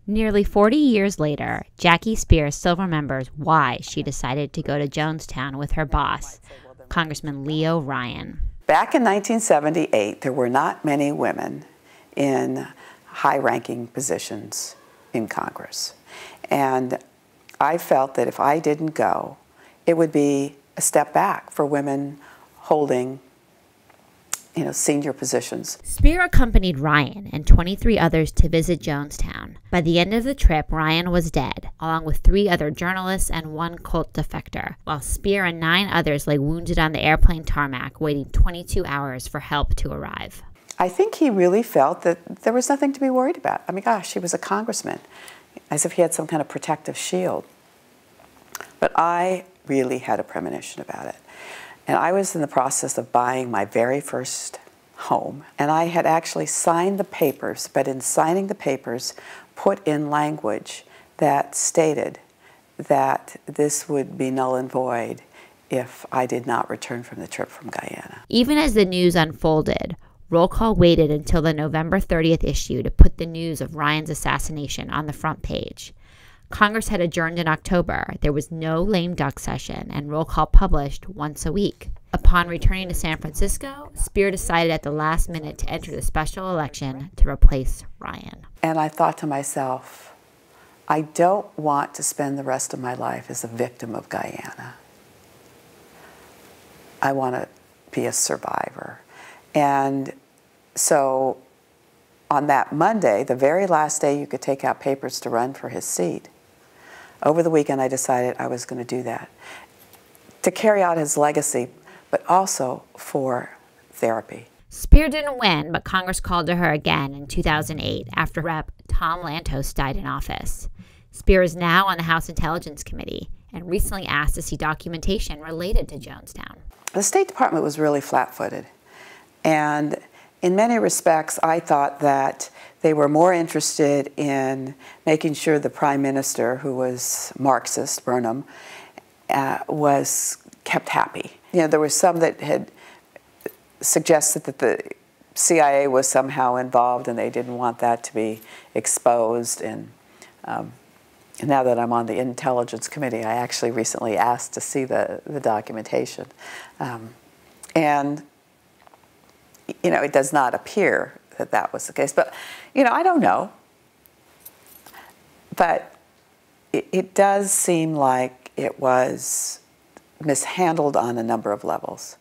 Nearly 40 years later, Jackie Speier still remembers why she decided to go to Jonestown with her boss, Congressman Leo Ryan. Back in 1978, there were not many women in high-ranking positions in Congress. And I felt that if I didn't go, it would be a step back for women holding, senior positions. Speier accompanied Ryan and 23 others to visit Jonestown. By the end of the trip, Ryan was dead, along with 3 other journalists and 1 cult defector, while Speier and 9 others lay wounded on the airplane tarmac, waiting 22 hours for help to arrive. I think he really felt that there was nothing to be worried about. I mean, gosh, he was a congressman, as if he had some kind of protective shield. But I really had a premonition about it. And I was in the process of buying my very first home. And I had actually signed the papers, but in signing the papers, put in language that stated that this would be null and void if I did not return from the trip from Guyana. Even as the news unfolded, Roll Call waited until the November 30th issue to put the news of Ryan's assassination on the front page. Congress had adjourned in October. There was no lame duck session, and Roll Call published once a week. Upon returning to San Francisco, Speier decided at the last minute to enter the special election to replace Ryan. And I thought to myself, I don't want to spend the rest of my life as a victim of Guyana. I want to be a survivor. And so on that Monday, the very last day you could take out papers to run for his seat, over the weekend I decided I was going to do that, to carry out his legacy, but also for therapy. Speier didn't win, but Congress called to her again in 2008 after Rep. Tom Lantos died in office. Speier is now on the House Intelligence Committee and recently asked to see documentation related to Jonestown. The State Department was really flat-footed, and in many respects I thought that they were more interested in making sure the Prime Minister, who was Marxist, Burnham, was kept happy. There were some that had suggested that the CIA was somehow involved and they didn't want that to be exposed. And now that I'm on the Intelligence Committee, I actually recently asked to see the documentation. And it does not appear that that was the case. But, I don't know. But it does seem like it was mishandled on a number of levels.